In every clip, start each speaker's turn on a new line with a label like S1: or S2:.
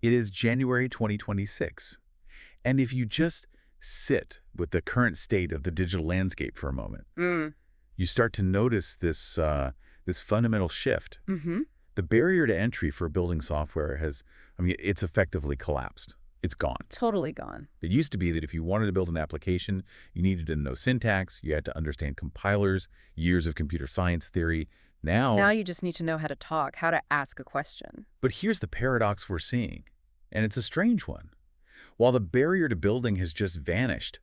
S1: It is January 2026. And if you just sit with the current state of the digital landscape for a moment, you start to notice this fundamental shift. The barrier to entry for building software it's effectively collapsed. It's gone.
S2: Totally gone.
S1: It used to be that if you wanted to build an application, you needed to know syntax, you had to understand compilers, years of computer science theory.
S2: Now you just need to know how to talk, how to ask a question.
S1: But here's the paradox we're seeing, and it's a strange one. While the barrier to building has just vanished,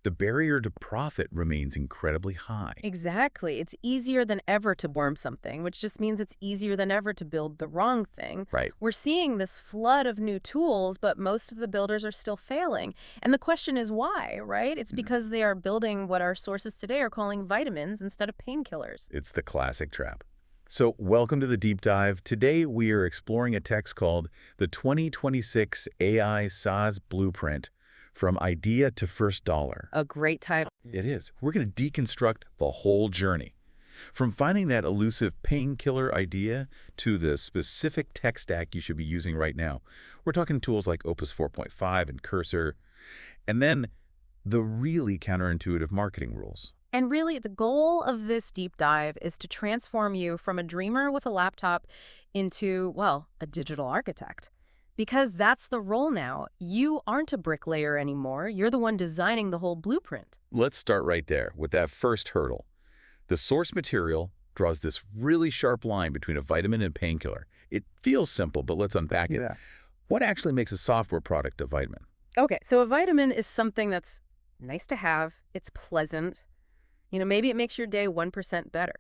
S1: the barrier to profit remains incredibly high.
S2: Exactly. It's easier than ever to worm something, which just means it's easier than ever to build the wrong thing.
S1: Right.
S2: We're seeing this flood of new tools, but most of the builders are still failing. And the question is why, right? It's because they are building what our sources today are calling vitamins instead of painkillers.
S1: It's the classic trap. So welcome to the deep dive. Today we are exploring a text called the 2026 AI SaaS Blueprint, From Idea to First Dollar.
S2: A great title.
S1: It is. We're going to deconstruct the whole journey. From finding that elusive painkiller idea to the specific tech stack you should be using right now. We're talking tools like Opus 4.5 and Cursor. And then the really counterintuitive marketing rules.
S2: And really, the goal of this deep dive is to transform you from a dreamer with a laptop into, well, a digital architect. Because that's the role now. You aren't a bricklayer anymore. You're the one designing the whole blueprint.
S1: Let's start right there with that first hurdle. The source material draws this really sharp line between a vitamin and painkiller. It feels simple, but let's unpack it.
S2: Yeah.
S1: What actually makes a software product a vitamin?
S2: Okay, so a vitamin is something that's nice to have. It's pleasant. Maybe it makes your day 1% better.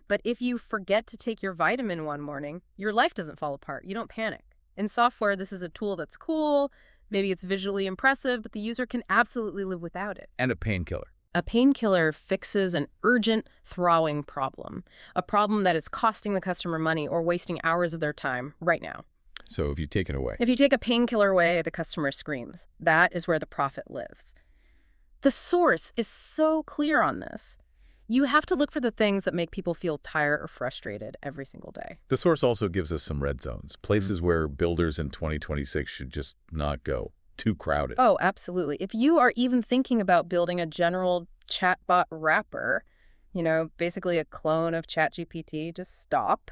S2: But if you forget to take your vitamin one morning, your life doesn't fall apart. You don't panic. In software, this is a tool that's cool. Maybe it's visually impressive, but the user can absolutely live without it.
S1: And a painkiller.
S2: A painkiller fixes an urgent, thrawing problem, a problem that is costing the customer money or wasting hours of their time right now.
S1: So if you take it away.
S2: If you take a painkiller away, the customer screams. That is where the profit lives. The source is so clear on this. You have to look for the things that make people feel tired or frustrated every single day.
S1: The source also gives us some red zones, places where builders in 2026 should just not go. Too crowded.
S2: Oh, absolutely. If you are even thinking about building a general chatbot wrapper, basically a clone of ChatGPT, just stop.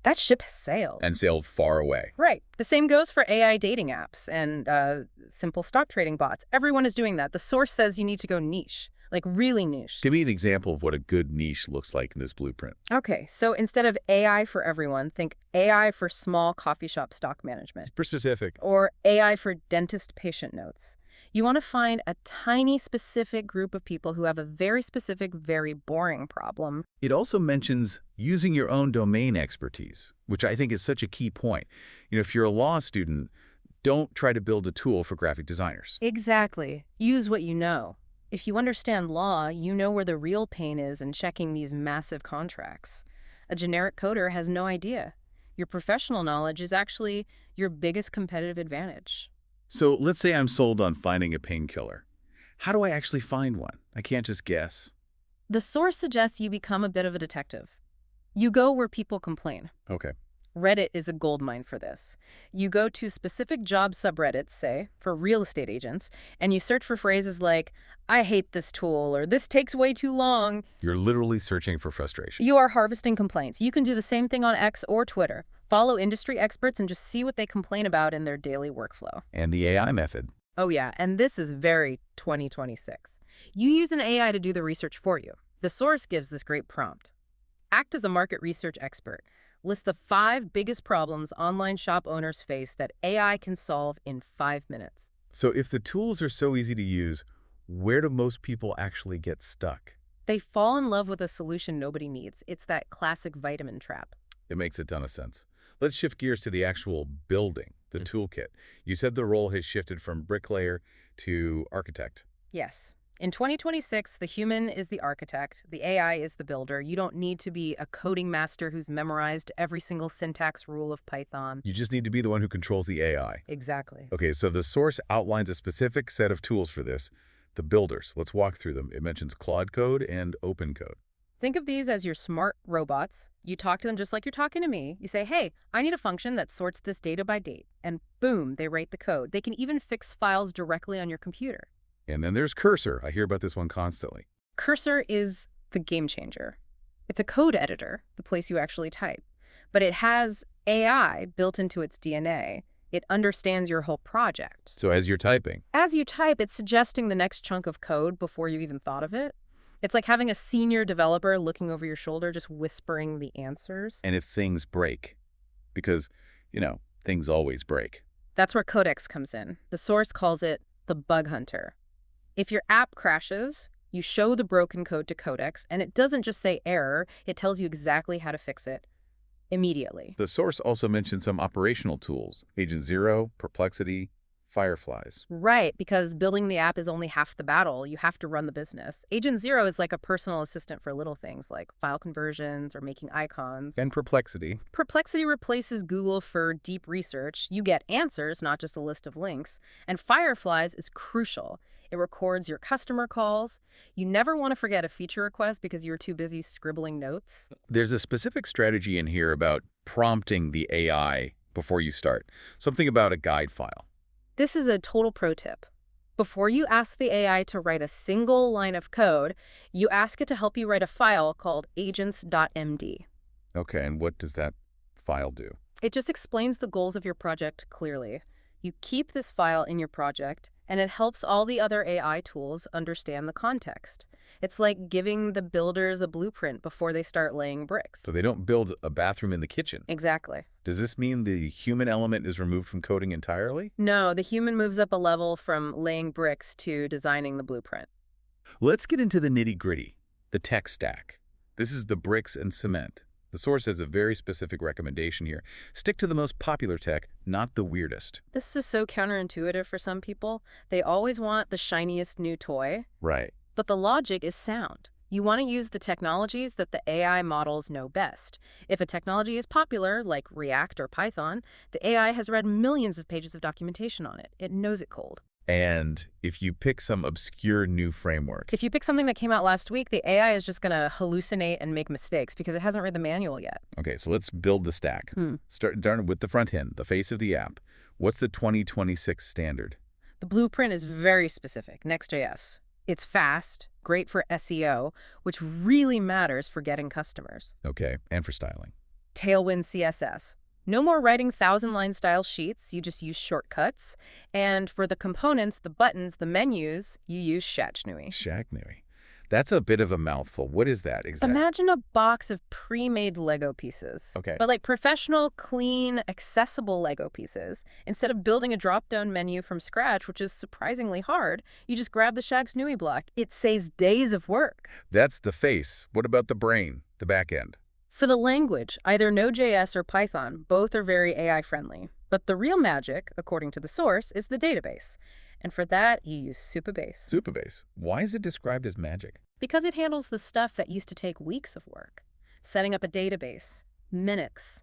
S2: That ship has sailed.
S1: And sailed far away.
S2: Right. The same goes for AI dating apps and simple stock trading bots. Everyone is doing that. The source says you need to go niche. Like really niche.
S1: Give me an example of what a good niche looks like in this blueprint.
S2: Okay, so instead of AI for everyone, think AI for small coffee shop stock management.
S1: Super specific.
S2: Or AI for dentist patient notes. You want to find a tiny specific group of people who have a very specific, very boring problem.
S1: It also mentions using your own domain expertise, which I think is such a key point. If you're a law student, don't try to build a tool for graphic designers.
S2: Exactly. Use what you know. If you understand law, you know where the real pain is in checking these massive contracts. A generic coder has no idea. Your professional knowledge is actually your biggest competitive advantage.
S1: So let's say I'm sold on finding a painkiller. How do I actually find one? I can't just guess.
S2: The source suggests you become a bit of a detective. You go where people complain.
S1: Okay.
S2: Reddit is a goldmine for this. You go to specific job subreddits, say, for real estate agents, and you search for phrases like, I hate this tool, or this takes way too long.
S1: You're literally searching for frustration.
S2: You are harvesting complaints. You can do the same thing on X or Twitter. Follow industry experts and just see what they complain about in their daily workflow.
S1: And the AI method.
S2: Oh yeah, and this is very 2026. You use an AI to do the research for you. The source gives this great prompt. Act as a market research expert. List the 5 biggest problems online shop owners face that AI can solve in 5 minutes.
S1: So if the tools are so easy to use, where do most people actually get stuck?
S2: They fall in love with a solution nobody needs. It's that classic vitamin trap.
S1: It makes a ton of sense. Let's shift gears to the actual building, the toolkit. You said the role has shifted from bricklayer to architect.
S2: Yes. In 2026, the human is the architect, the AI is the builder. You don't need to be a coding master who's memorized every single syntax rule of Python.
S1: You just need to be the one who controls the AI.
S2: Exactly.
S1: Okay, so the source outlines a specific set of tools for this. The builders. Let's walk through them. It mentions Claude Code and Open Code.
S2: Think of these as your smart robots. You talk to them just like you're talking to me. You say, hey, I need a function that sorts this data by date. And boom, they write the code. They can even fix files directly on your computer.
S1: And then there's Cursor. I hear about this one constantly.
S2: Cursor is the game changer. It's a code editor, the place you actually type. But it has AI built into its DNA. It understands your whole project.
S1: So as you're typing?
S2: As you type, it's suggesting the next chunk of code before you even thought of it. It's like having a senior developer looking over your shoulder, just whispering the answers.
S1: And if things break, because, things always break.
S2: That's where Codex comes in. The source calls it the bug hunter. If your app crashes, you show the broken code to Codex, and it doesn't just say error, it tells you exactly how to fix it immediately.
S1: The source also mentioned some operational tools, Agent Zero, Perplexity, Fireflies.
S2: Right, because building the app is only half the battle. You have to run the business. Agent Zero is like a personal assistant for little things like file conversions or making icons.
S1: And Perplexity.
S2: Perplexity replaces Google for deep research. You get answers, not just a list of links. And Fireflies is crucial. It records your customer calls. You never want to forget a feature request because you're too busy scribbling notes.
S1: There's a specific strategy in here about prompting the AI before you start. Something about a guide file.
S2: This is a total pro tip. Before you ask the AI to write a single line of code, you ask it to help you write a file called agents.md.
S1: Okay, and what does that file do?
S2: It just explains the goals of your project clearly. You keep this file in your project, and it helps all the other AI tools understand the context. It's like giving the builders a blueprint before they start laying bricks.
S1: So they don't build a bathroom in the kitchen.
S2: Exactly.
S1: Does this mean the human element is removed from coding entirely?
S2: No, the human moves up a level from laying bricks to designing the blueprint.
S1: Let's get into the nitty-gritty, the tech stack. This is the bricks and cement. The source has a very specific recommendation here. Stick to the most popular tech, not the weirdest.
S2: This is so counterintuitive for some people. They always want the shiniest new toy.
S1: Right.
S2: But the logic is sound. You want to use the technologies that the AI models know best. If a technology is popular, like React or Python, the AI has read millions of pages of documentation on it. It knows it cold.
S1: And if you pick some obscure new framework.
S2: If you pick something that came out last week, the AI is just going to hallucinate and make mistakes because it hasn't read the manual yet.
S1: Okay, so let's build the stack. Start with the front end, the face of the app. What's the 2026 standard?
S2: The blueprint is very specific, Next.js. It's fast, great for SEO, which really matters for getting customers.
S1: Okay, and for styling.
S2: Tailwind CSS. No more writing 1,000-line style sheets, you just use shortcuts. And for the components, the buttons, the menus, you use Shachnui.
S1: Shachnui. That's a bit of a mouthful. What is that exactly?
S2: Imagine a box of pre-made Lego pieces.
S1: Okay.
S2: But like professional, clean, accessible Lego pieces. Instead of building a drop-down menu from scratch, which is surprisingly hard, you just grab the Shachnui block. It saves days of work.
S1: That's the face. What about the brain, the back end?
S2: For the language, either Node.js or Python, both are very AI-friendly. But the real magic, according to the source, is the database. And for that, you use Supabase.
S1: Supabase. Why is it described as magic?
S2: Because it handles the stuff that used to take weeks of work. Setting up a database, minutes.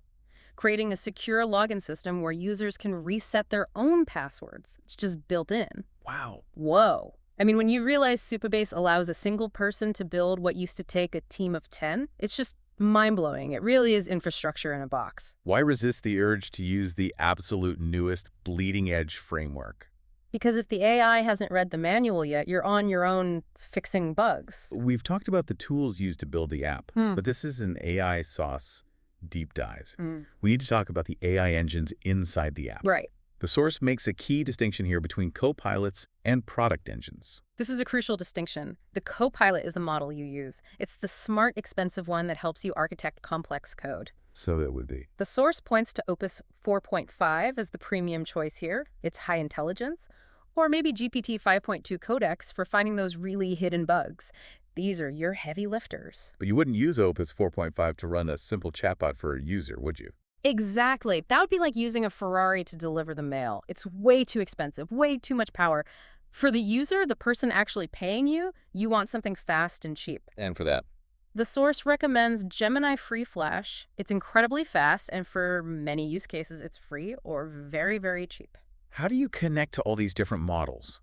S2: Creating a secure login system where users can reset their own passwords. It's just built in.
S1: Wow.
S2: Whoa. I mean, when you realize Supabase allows a single person to build what used to take a team of 10, it's just mind-blowing. It really is infrastructure in a box.
S1: Why resist the urge to use the absolute newest, bleeding-edge framework?
S2: Because if the AI hasn't read the manual yet, you're on your own fixing bugs.
S1: We've talked about the tools used to build the app, but this is an AI sauce deep dive. We need to talk about the AI engines inside the app.
S2: Right.
S1: The source makes a key distinction here between co-pilots and product engines.
S2: This is a crucial distinction. The co-pilot is the model you use. It's the smart, expensive one that helps you architect complex code.
S1: So that would be.
S2: The source points to Opus 4.5 as the premium choice here. It's high intelligence. Or maybe GPT 5.2 Codex for finding those really hidden bugs. These are your heavy lifters.
S1: But you wouldn't use Opus 4.5 to run a simple chatbot for a user, would you?
S2: Exactly. That would be like using a Ferrari to deliver the mail. It's way too expensive, way too much power. For the user, the person actually paying you, you want something fast and cheap.
S1: And for that?
S2: The source recommends Gemini Free Flash. It's incredibly fast, and for many use cases, it's free or very, very cheap.
S1: How do you connect to all these different models?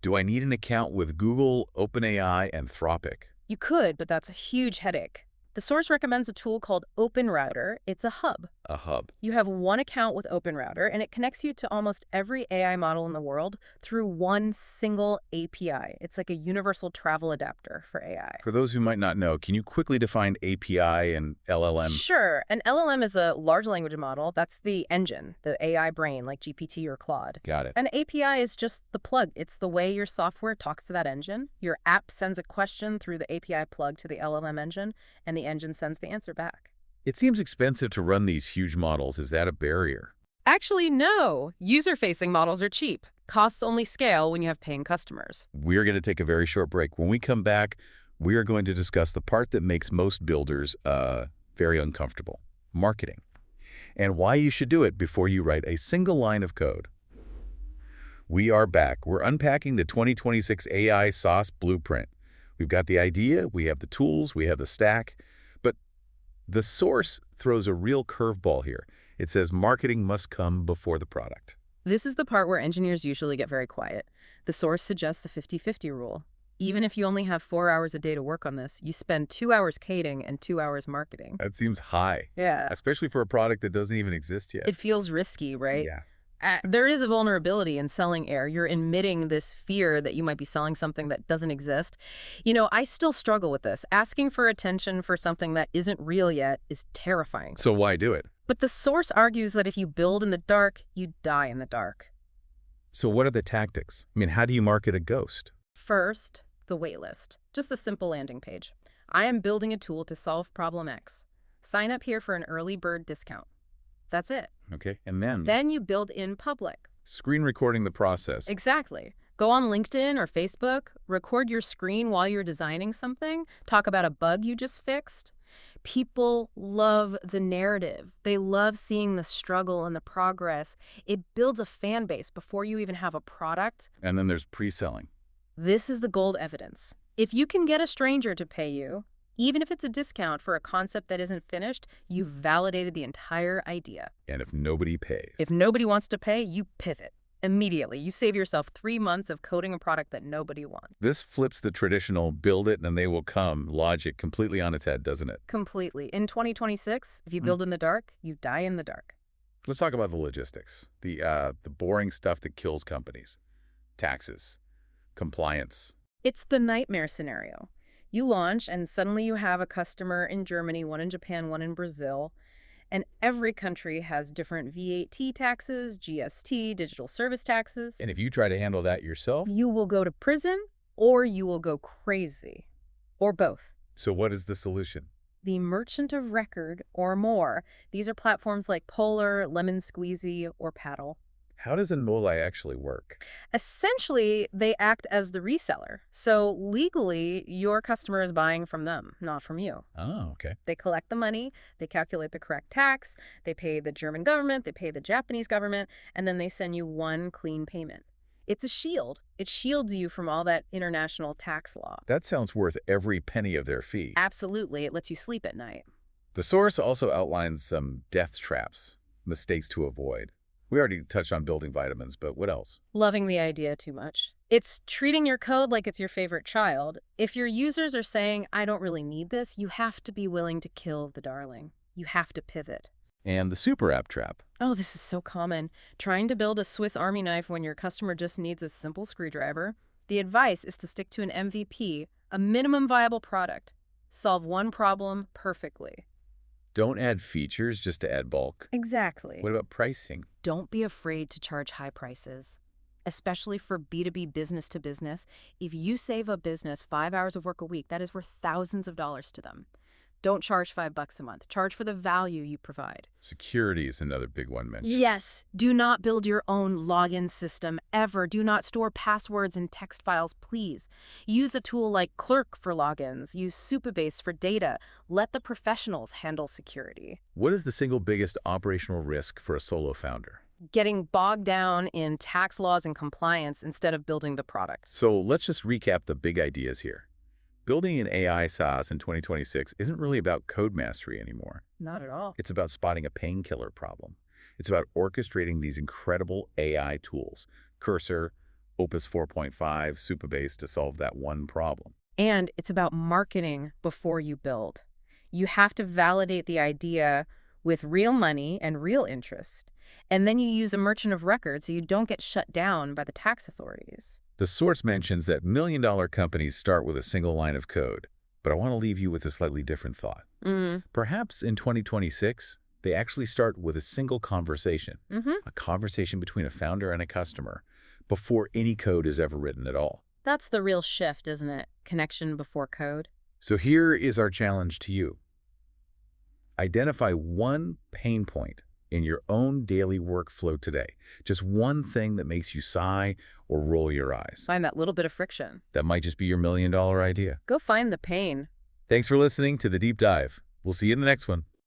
S1: Do I need an account with Google, OpenAI, and Anthropic?
S2: You could, but that's a huge headache. The source recommends a tool called OpenRouter. It's a hub.
S1: A hub.
S2: You have one account with OpenRouter, and it connects you to almost every AI model in the world through one single API. It's like a universal travel adapter for AI.
S1: For those who might not know, can you quickly define API and LLM?
S2: Sure. An LLM is a large language model. That's the engine, the AI brain, like GPT or Claude.
S1: Got it.
S2: An API is just the plug. It's the way your software talks to that engine. Your app sends a question through the API plug to the LLM engine, and the engine sends the answer back.
S1: It seems expensive to run these huge models. Is that a barrier?
S2: Actually, no. User-facing models are cheap. Costs only scale when you have paying customers.
S1: We're going to take a very short break. When we come back, we are going to discuss the part that makes most builders very uncomfortable: marketing, and why you should do it before you write a single line of code. We are back. We're unpacking the 2026 AI SaaS blueprint. We've got the idea, we have the tools, we have the stack, but the source throws a real curveball here. It says marketing must come before the product.
S2: This is the part where engineers usually get very quiet. The source suggests a 50-50 rule. Even if you only have 4 hours a day to work on this, you spend 2 hours coding and 2 hours marketing.
S1: That seems high.
S2: Yeah.
S1: Especially for a product that doesn't even exist yet.
S2: It feels risky, right?
S1: Yeah.
S2: There is a vulnerability in selling air. You're admitting this fear that you might be selling something that doesn't exist. You know, I still struggle with this. Asking for attention for something that isn't real yet is terrifying.
S1: So why do it?
S2: But the source argues that if you build in the dark, you die in the dark.
S1: So what are the tactics? I mean, how do you market a ghost?
S2: First, the waitlist. Just a simple landing page. I am building a tool to solve problem X. Sign up here for an early bird discount. That's it.
S1: Okay, and then?
S2: Then you build in public.
S1: Screen recording the process.
S2: Exactly. Go on LinkedIn or Facebook, record your screen while you're designing something, talk about a bug you just fixed. People love the narrative. They love seeing the struggle and the progress. It builds a fan base before you even have a product.
S1: And then there's pre-selling.
S2: This is the gold evidence. If you can get a stranger to pay you, even if it's a discount for a concept that isn't finished, you've validated the entire idea.
S1: And if nobody pays?
S2: If nobody wants to pay, you pivot. Immediately, you save yourself 3 months of coding a product that nobody wants.
S1: This flips the traditional build it and they will come logic completely on its head, doesn't it?
S2: Completely. In 2026, if you build in the dark, you die in the dark.
S1: Let's talk about the logistics, the boring stuff that kills companies. Taxes, compliance.
S2: It's the nightmare scenario. You launch, and suddenly you have a customer in Germany, one in Japan, one in Brazil, and every country has different VAT taxes, GST, digital service taxes.
S1: And if you try to handle that yourself?
S2: You will go to prison, or you will go crazy, or both.
S1: So what is the solution?
S2: The merchant of record, or more. These are platforms like Polar, Lemon Squeezy, or Paddle.
S1: How does a mole actually work?
S2: Essentially, they act as the reseller. So legally, your customer is buying from them, not from you.
S1: Oh, okay.
S2: They collect the money, they calculate the correct tax, they pay the German government, they pay the Japanese government, and then they send you one clean payment. It's a shield. It shields you from all that international tax law.
S1: That sounds worth every penny of their fee.
S2: Absolutely. It lets you sleep at night.
S1: The source also outlines some death traps, mistakes to avoid. We already touched on building vitamins, but what else?
S2: Loving the idea too much. It's treating your code like it's your favorite child. If your users are saying, I don't really need this, you have to be willing to kill the darling. You have to pivot.
S1: And the super app trap.
S2: Oh, this is so common. Trying to build a Swiss Army knife when your customer just needs a simple screwdriver. The advice is to stick to an MVP, a minimum viable product. Solve one problem perfectly.
S1: Don't add features just to add bulk.
S2: Exactly.
S1: What about pricing?
S2: Don't be afraid to charge high prices, especially for B2B business to business. If you save a business 5 hours of work a week, that is worth thousands of dollars to them. Don't charge $5 a month. Charge for the value you provide.
S1: Security is another big one mentioned.
S2: Yes. Do not build your own login system ever. Do not store passwords in text files, please. Use a tool like Clerk for logins. Use Supabase for data. Let the professionals handle security.
S1: What is the single biggest operational risk for a solo founder?
S2: Getting bogged down in tax laws and compliance instead of building the product.
S1: So let's just recap the big ideas here. Building an AI SaaS in 2026 isn't really about code mastery anymore.
S2: Not at all.
S1: It's about spotting a painkiller problem. It's about orchestrating these incredible AI tools, Cursor, Opus 4.5, Supabase to solve that one problem.
S2: And it's about marketing before you build. You have to validate the idea with real money and real interest. And then you use a merchant of record so you don't get shut down by the tax authorities.
S1: The source mentions that million-dollar companies start with a single line of code, but I want to leave you with a slightly different thought. Perhaps in 2026, they actually start with a single conversation, a conversation between a founder and a customer, before any code is ever written at all.
S2: That's the real shift, isn't it? Connection before code.
S1: So here is our challenge to you. Identify one pain point in your own daily workflow today. Just one thing that makes you sigh or roll your eyes.
S2: Find that little bit of friction.
S1: That might just be your million-dollar idea.
S2: Go find the pain.
S1: Thanks for listening to The Deep Dive. We'll see you in the next one.